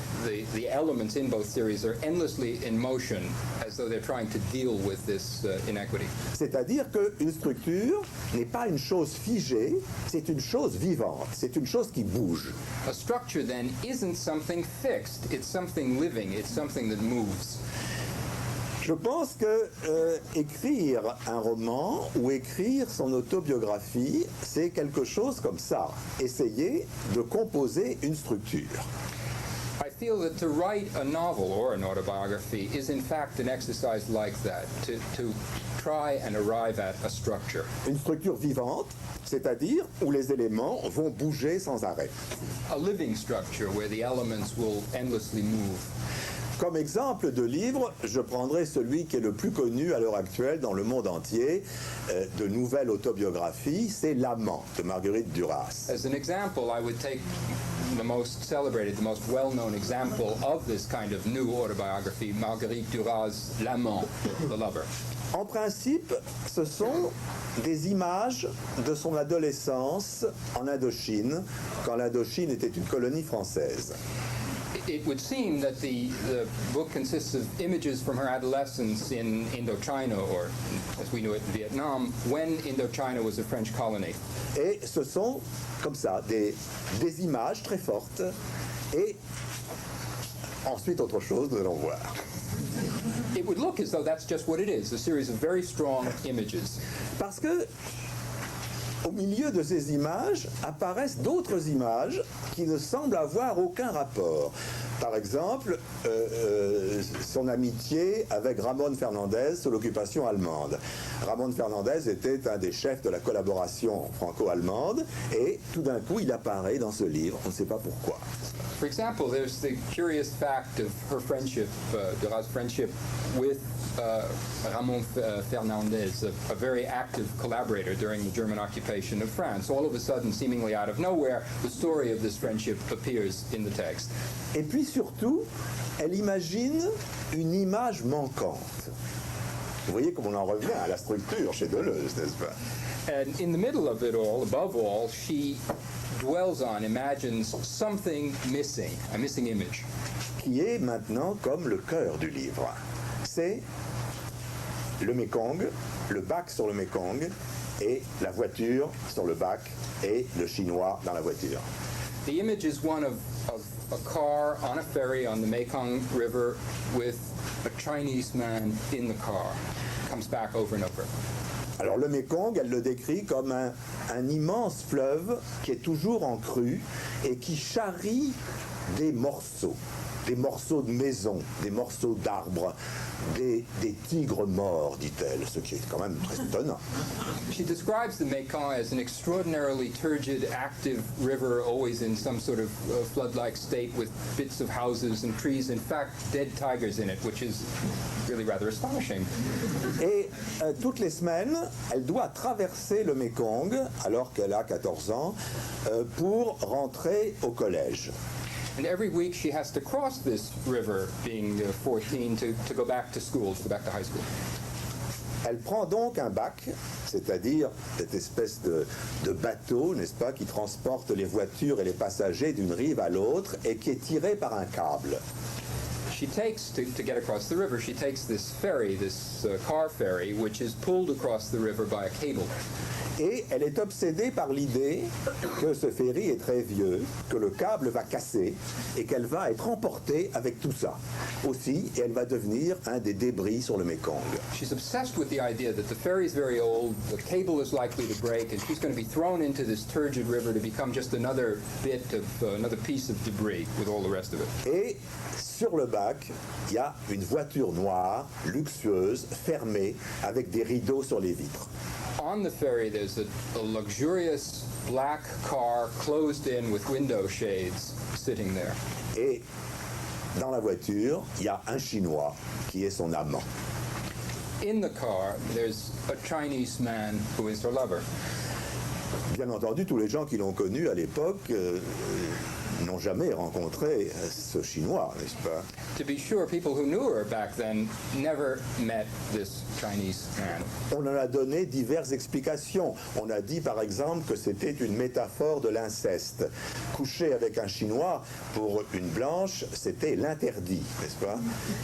the elements in both series are endlessly in motion, as though they're trying to deal with this inequity. C'est-à-dire qu'une structure n'est pas une chose figée, c'est une chose vivante, c'est une chose qui bouge. A structure, then, isn't something fixed. It's something living. It's something that moves. Je pense que écrire un roman ou écrire son autobiographie, c'est quelque chose comme ça. Essayer de composer une structure. I feel that to write a novel or an autobiography is in fact an exercise like that, to try and arrive at a structure. Une structure vivante, c'est-à-dire où les éléments vont bouger sans arrêt. A living structure where the elements will endlessly move. Comme exemple de livre, je prendrai celui qui est le plus connu à l'heure actuelle dans le monde entier, de nouvelle autobiographie, c'est L'Amant de Marguerite Duras. As an example, I would take the most celebrated, the most well-known example of this kind of new autobiography, Marguerite Duras' L'Amant, The Lover. En principe, ce sont des images de son adolescence en Indochine, quand l'Indochine était une colonie française. It would seem that the book consists of images from her adolescence in Indochina, or as we knew it, Vietnam, when Indochina was a French colony. Et ce sont, comme ça, des images très fortes. Et ensuite, autre chose, nous allons voir. It would look as though that's just what it is, a series of very strong images. Parce que au milieu de ces images apparaissent d'autres images qui ne semblent avoir aucun rapport. Par exemple, son amitié avec Ramón Fernández sous l'occupation allemande. Ramón Fernández était un des chefs de la collaboration franco-allemande et tout d'un coup il apparaît dans ce livre, on ne sait pas pourquoi. For example, there's the curious fact of her friendship, Duras' friendship with Ramón Fernández, a very active collaborator during the German occupation of France. All of a sudden, seemingly out of nowhere, the story of this friendship appears in the text. Et puis surtout, elle imagine une image manquante. Vous voyez comme on en revient à la structure chez Deleuze, n'est-ce pas? And in the middle of it all, above all, she dwells on, imagines something missing, a missing image. Qui est maintenant comme le cœur du livre. C'est le Mékong, le bac sur le Mékong, et la voiture sur le bac, et le chinois dans la voiture. The image is one of a car on a ferry on the Mekong River with a Chinese man in the car. Comes back over and over. Alors le Mékong, elle le décrit comme un immense fleuve qui est toujours en crue et qui charrie des morceaux de maisons, des morceaux d'arbres, des tigres morts, dit-elle, ce qui est quand même très étonnant. She describes the Mekong as an extraordinarily turgid, active river, always in some sort of flood-like state with bits of houses and trees, in fact, dead tigers in it, which is really rather astonishing. Et toutes les semaines, elle doit traverser le Mékong, alors qu'elle a 14 ans, pour rentrer au collège. And every week she has to cross this river, being 14, to go back to school, to go back to high school. Elle prend donc un bac, c'est-à-dire cette espèce de bateau, n'est-ce pas, qui transporte les voitures et les passagers d'une rive à l'autre et qui est tiré par un câble. She takes, to get across the river, she takes this ferry, this car ferry, which is pulled across the river by a cable. Et elle est obsédée par l'idée que ce ferry est très vieux, que le câble va casser et qu'elle va être emportée avec tout ça. Aussi, et elle va devenir un des débris sur le Mékong. She's obsessed with the idea that the ferry is very old, the cable is likely to break, and she's going to be thrown into this turgid river to become just another bit of, another piece of debris with all the rest of it. Et sur le bac, il y a une voiture noire, luxueuse, fermée, avec des rideaux sur les vitres. On the ferry, there's a luxurious black car closed in with window shades sitting there. Et dans la voiture, il y a un Chinois qui est son amant. In the car, there's a Chinese man who is her lover. Bien entendu, tous les gens qui l'ont connu à l'époque n'ont jamais rencontré ce Chinois, n'est-ce pas? To be sure, people who knew her back then never met this Chinese man. On en a donné diverses explications. On a dit par exemple que c'était une métaphore de l'inceste. Coucher avec un Chinois, pour une blanche, c'était l'interdit, n'est-ce pas?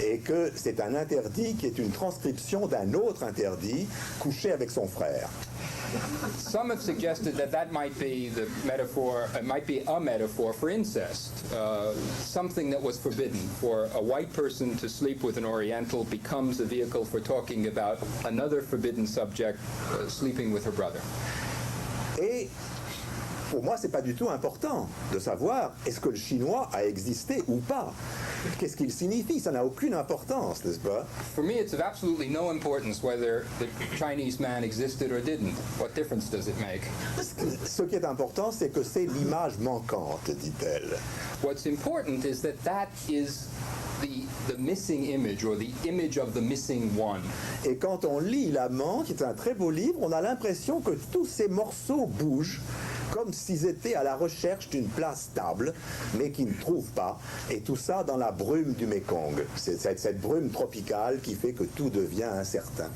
Et que c'est un interdit qui est une transcription d'un autre interdit, coucher avec son frère. Some have suggested that that might be the metaphor, might be a metaphor for incest, something that was forbidden. For a white person to sleep with an Oriental becomes a vehicle for talking about another forbidden subject, sleeping with her brother. Et pour moi, c'est pas du tout important de savoir est-ce que le chinois a existé ou pas. Qu'est-ce qu'il signifie? Ça n'a aucune importance, n'est-ce pas? For me, it's of absolutely no importance whether the Chinese man existed or didn't. What difference does it make? Ce qui est important, c'est que c'est l'image manquante, dit-elle. What's important is that that is the missing image, or the image of the missing one. Et quand on lit L'Amant, qui est un très beau livre, on a l'impression que tous ces morceaux bougent, comme s'ils étaient à la recherche d'une place stable, mais qu'ils ne trouvent pas. Et tout ça dans la brume du Mékong. C'est cette brume tropicale qui fait que tout devient incertain.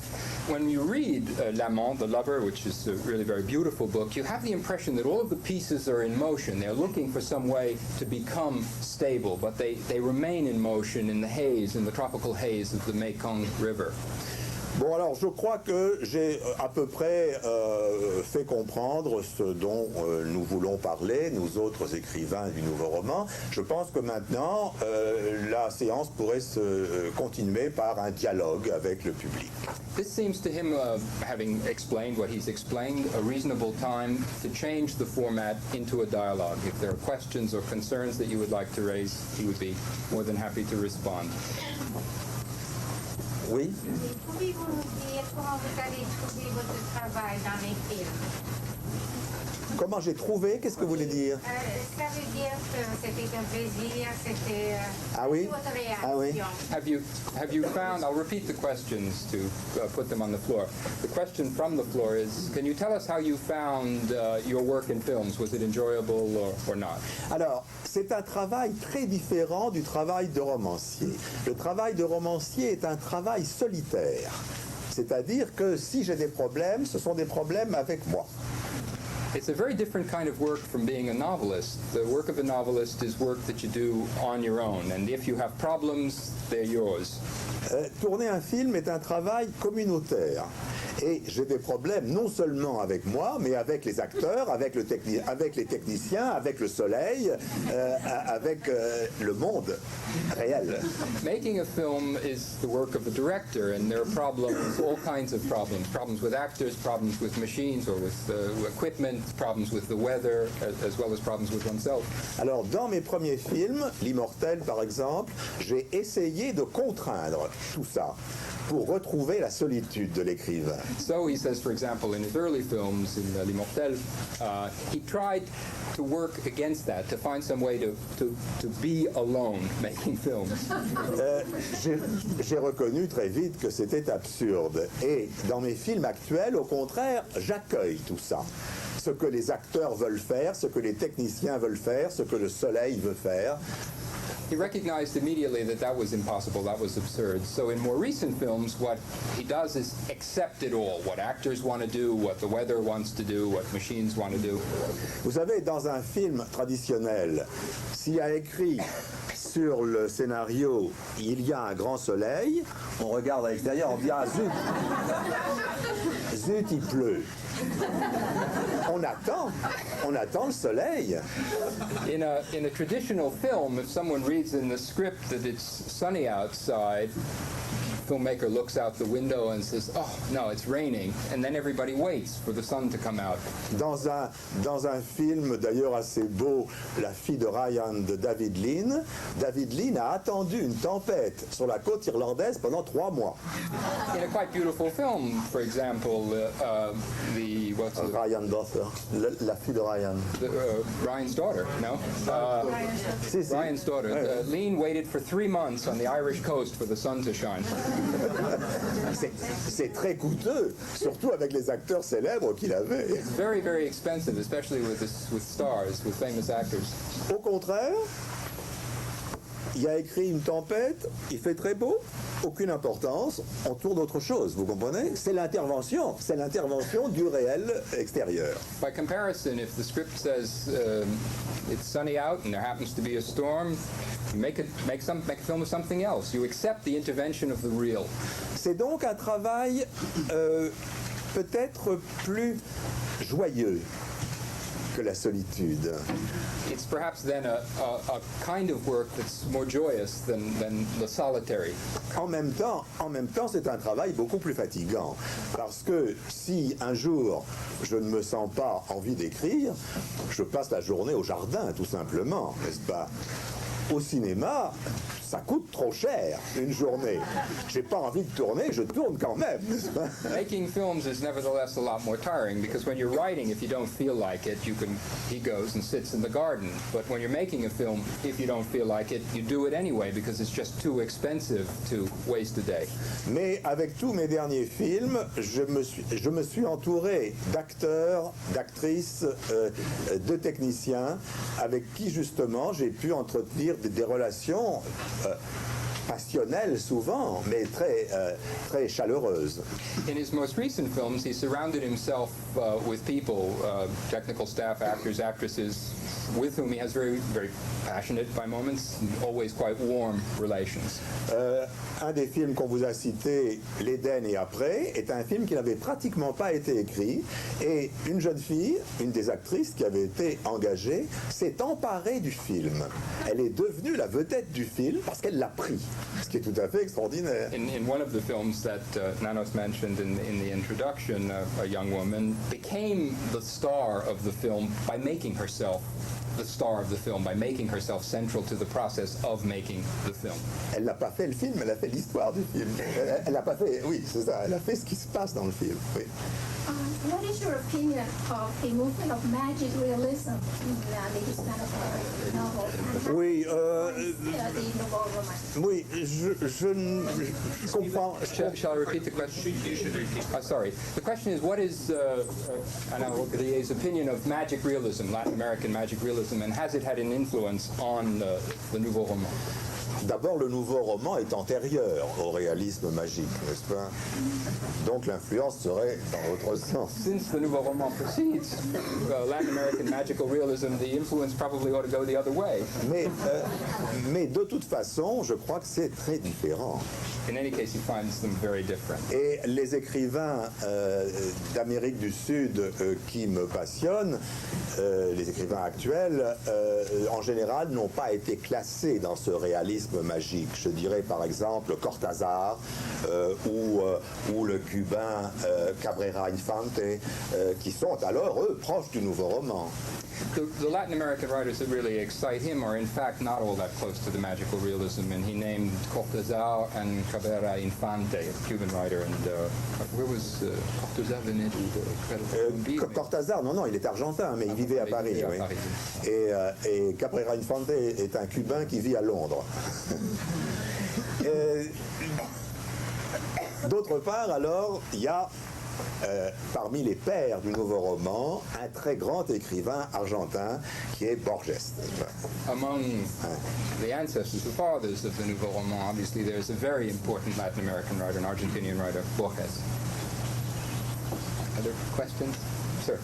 When you read L'Amant, The Lover, which is a really very beautiful book, you have the impression that all of the pieces are in motion. They're looking for some way to become stable, but they remain in motion in the haze, in the tropical haze of the Mekong River. Bon, alors, je crois que j'ai à peu près fait comprendre ce dont nous voulons parler, nous autres écrivains du nouveau roman. Je pense que maintenant, la séance pourrait se continuer par un dialogue avec le public. This seems to him, having explained what he's explained, a reasonable time to change the format into a dialogue. If there are questions or concerns that you would like to raise, he would be more than happy to respond. Oui. Pouvez-vous nous dire comment vous avez trouvé votre travail dans les films? Comment j'ai trouvé? Qu'est-ce que vous voulez dire? Ça veut dire que c'était un plaisir, c'était Ah oui? votre réaction. Ah oui? Have you found, I'll repeat the questions to put them on the floor. The question from the floor is, can you tell us how you found your work in films? Was it enjoyable or not? Alors, c'est un travail très différent du travail de romancier. Le travail de romancier est un travail solitaire. C'est-à-dire que si j'ai des problèmes, ce sont des problèmes avec moi. It's a very different kind of work from being a novelist. The work of a novelist is work that you do on your own, and if you have problems, they're yours. Tourner un film est un travail communautaire. Et j'ai des problèmes non seulement avec moi, mais avec les acteurs, avec les techniciens, avec le soleil, avec le monde réel. Making a film is the work of a director, and there are problems, all kinds of problems. Problems with actors, problems with machines or with equipment, problems with the weather, as well as problems with oneself. Alors, dans mes premiers films, L'Immortel par exemple, j'ai essayé de contraindre tout ça pour retrouver la solitude de l'écrivain. So he says, for example, in his early films, in L'Immortel, he tried to work against that, to find some way to be alone making films. J'ai reconnu très vite que c'était absurde. Et dans mes films actuels, au contraire, j'accueille tout ça. Ce que les acteurs veulent faire, ce que les techniciens veulent faire, ce que le soleil veut faire. He recognized immediately that that was impossible, that was absurd. So in more recent films, what he does is accept it all, what actors want to do, what the weather wants to do, what machines want to do. Vous savez, dans un film traditionnel, s'il y a écrit sur le scénario « Il y a un grand soleil », on regarde à l'extérieur, on dit « Ah zut, zut, il pleut ». On attend le soleil. In a traditional film, if someone reads in the script that it's sunny outside, filmmaker looks out the window and says, "Oh no, it's raining," and then everybody waits for the sun to come out. Dans un film d'ailleurs assez beau, La fille de Ryan de David Lean a attendu une tempête sur la côte irlandaise pendant 3 mois. In a quite beautiful film, for example, Ryan Daughter, la fille de Ryan. Ryan's daughter, no? Si, si. Ryan's daughter. Lean waited for 3 months on the Irish coast for the sun to shine. C'est très coûteux, surtout avec les acteurs célèbres qu'il avait. It's very, very expensive, especially with stars, with famous actors. Au contraire, il a écrit une tempête, il fait très beau, aucune importance, on tourne autre chose, vous comprenez? C'est l'intervention du réel extérieur. By comparison, if the script says it's sunny out and there happens to be a storm, you make a film of something else. You accept the intervention of the real. C'est donc un travail peut-être plus joyeux que la solitude. It's perhaps then a kind of work that's more joyous than the solitary. En même temps, c'est un travail beaucoup plus fatigant. Parce que si un jour je ne me sens pas envie d'écrire, je passe la journée au jardin, tout simplement, n'est-ce pas? Au cinéma, ça coûte trop cher, une journée. J'ai pas envie de tourner, je tourne quand même, n'est-ce pas? Making films is nevertheless a lot more tiring because when you're writing, if you don't feel like it, he goes and sits in the garden. But when you're making a film, if you don't feel like it, you do it anyway because it's just too expensive to waste a day. Mais avec tous mes derniers films, je me suis entouré d'acteurs, d'actrices, de techniciens avec qui justement j'ai pu entretenir des relations passionnelle souvent, mais très chaleureuse. In his most recent films, he surrounded himself with people, technical staff, actors, actresses, with whom he has very, very passionate by moments, always quite warm relations. Un des films qu'on vous a cité, L'Éden et après, est un film qui n'avait pratiquement pas été écrit, et une jeune fille, une des actrices qui avait été engagée, s'est emparée du film. Elle est devenue la vedette du film parce qu'elle l'a pris, ce qui est tout à fait extraordinaire. In one of the films that Nanos mentioned in the introduction, a young woman became the star of the film by making herself the star of the film, by making herself central to the process of making the film. Elle n'a pas fait le film, elle a fait l'histoire du film. Elle n'a pas fait, oui, c'est ça, elle a fait ce qui se passe dans le film. Oui. What is your opinion of the movement of magic realism in the Hispanic novel? Oui, The novel romance. oui, je ne comprends. Shall I repeat the question? Sorry. The question is, what is Ana Grier's opinion of magic realism, Latin American magic realism, and has it had an influence on the Nouveau Roman? D'abord, le nouveau roman est antérieur au réalisme magique, n'est-ce pas? Donc l'influence serait dans l'autre sens. Since the Nouveau Roman precedes Latin American magical realism, the influence probably ought to go the other way. Mais de toute façon, je crois que c'est très différent. In any case, he finds them very different. Et les écrivains d'Amérique du Sud qui me passionnent, les écrivains actuels, en général, n'ont pas été classés dans ce réalisme magique. Je dirais par exemple Cortázar ou le cubain Cabrera Infante, qui sont alors, eux, proches du nouveau roman. The Latin American writers that really excite him are in fact not all that close to the magical realism, and he named Cortázar and Cabrera Infante, a Cuban writer, and where was Cortázar venait de Cortázar, non, il est argentin, mais il vivait à Paris. Oui. Et Cabrera Infante est un Cubain qui vit à Londres. D'autre part, alors, il y a parmi les pères du nouveau roman, un très grand écrivain argentin qui est Borges. Among the ancestors, the fathers of the Nouveau Roman, obviously there's a very important Latin American writer, an Argentinian writer, Borges. Other questions? Sir.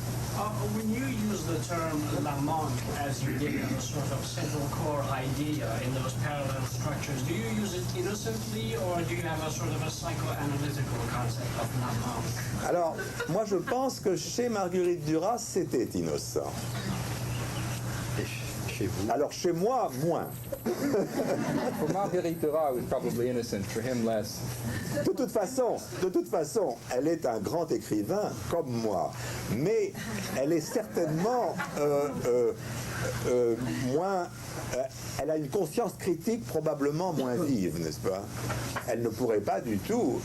When you use the term la montre as you did a sort of central core idea in those parallel structures, do you use it innocently or do you have a sort of a psychoanalytical concept of la montre? Alors, moi je pense que chez Marguerite Duras, c'était innocent. Chez vous? Alors chez moi, moins. For Marguerite Duras, it was probably innocent. For him, less. De toute façon, elle est un grand écrivain comme moi, mais elle est certainement moins. Elle a une conscience critique probablement moins vive, n'est-ce pas? Elle ne pourrait pas du tout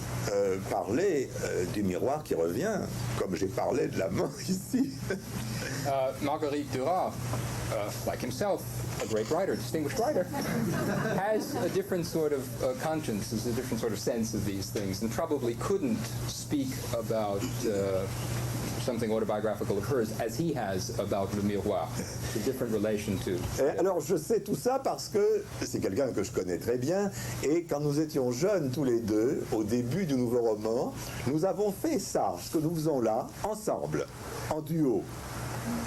parler du miroir qui revient, comme j'ai parlé de la mort ici. Marguerite Duras, like himself, a great writer, a distinguished writer, has a different sort of conscience, has a different sort of sense of these things, and probably couldn't speak about something autobiographical of hers as he has about Le Miroir, a different relation to. Alors je sais tout ça parce que c'est quelqu'un que je connais très bien, et quand nous étions jeunes tous les deux, au début du nouveau roman, nous avons fait ça, ce que nous faisons là, ensemble, en duo.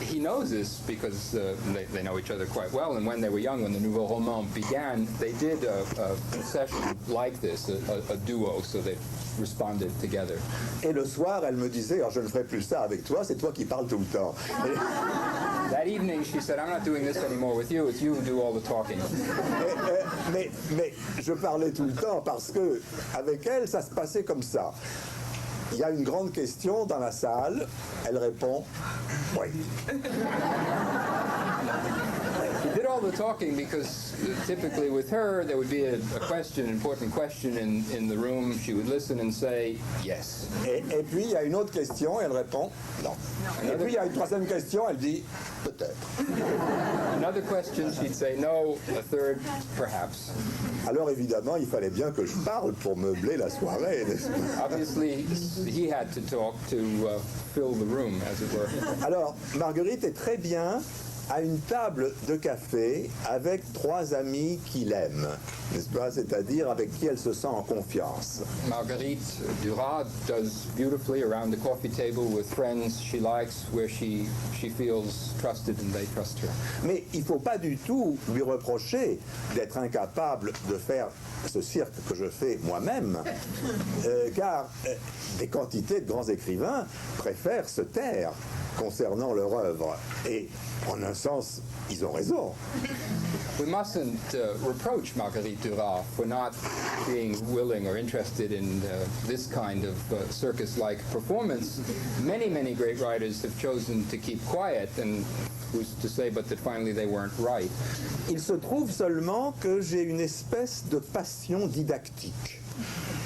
He knows this because they know each other quite well, and when they were young, when the Nouveau Roman began, they did a session like this, a duo, so they responded together. Et le soir, elle me disait, alors je ne ferai plus ça avec toi, c'est toi qui parles tout le temps. That evening, she said, I'm not doing this anymore with you, it's you who do all the talking. Mais je parlais tout le temps parce que avec elle, ça se passait comme ça. Il y a une grande question dans la salle, elle répond « oui ». She did all the talking because typically with her, there would be a question, an important question in the room. She would listen and say, yes. Et puis il y a une autre question, elle répond « non ». Et puis il y a une troisième question, elle dit « peut-être ». Another question, she'd say no. A third, perhaps. Alors évidemment, il fallait bien que je parle pour meubler la soirée, n'est-ce pas? Obviously, he had to talk to fill the room, as it were. Alors, Marguerite est très bien à une table de café avec 3 amis qu'il aime, n'est-ce pas? C'est-à-dire avec qui elle se sent en confiance. Marguerite Duras does beautifully around the coffee table with friends she likes, where she feels trusted and they trust her. Mais il ne faut pas du tout lui reprocher d'être incapable de faire ce cirque que je fais moi-même, car des quantités de grands écrivains préfèrent se taire concernant leur œuvre. Et en un sens, ils ont raison. We mustn't reproach Marguerite Duras for not being willing or interested in this kind of circus-like performance. Many, many great writers have chosen to keep quiet, and who's to say but that finally they weren't right. Il se trouve seulement que j'ai une espèce de passion didactique,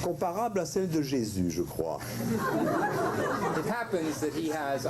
comparable à celle de Jésus, je crois. It happens that he has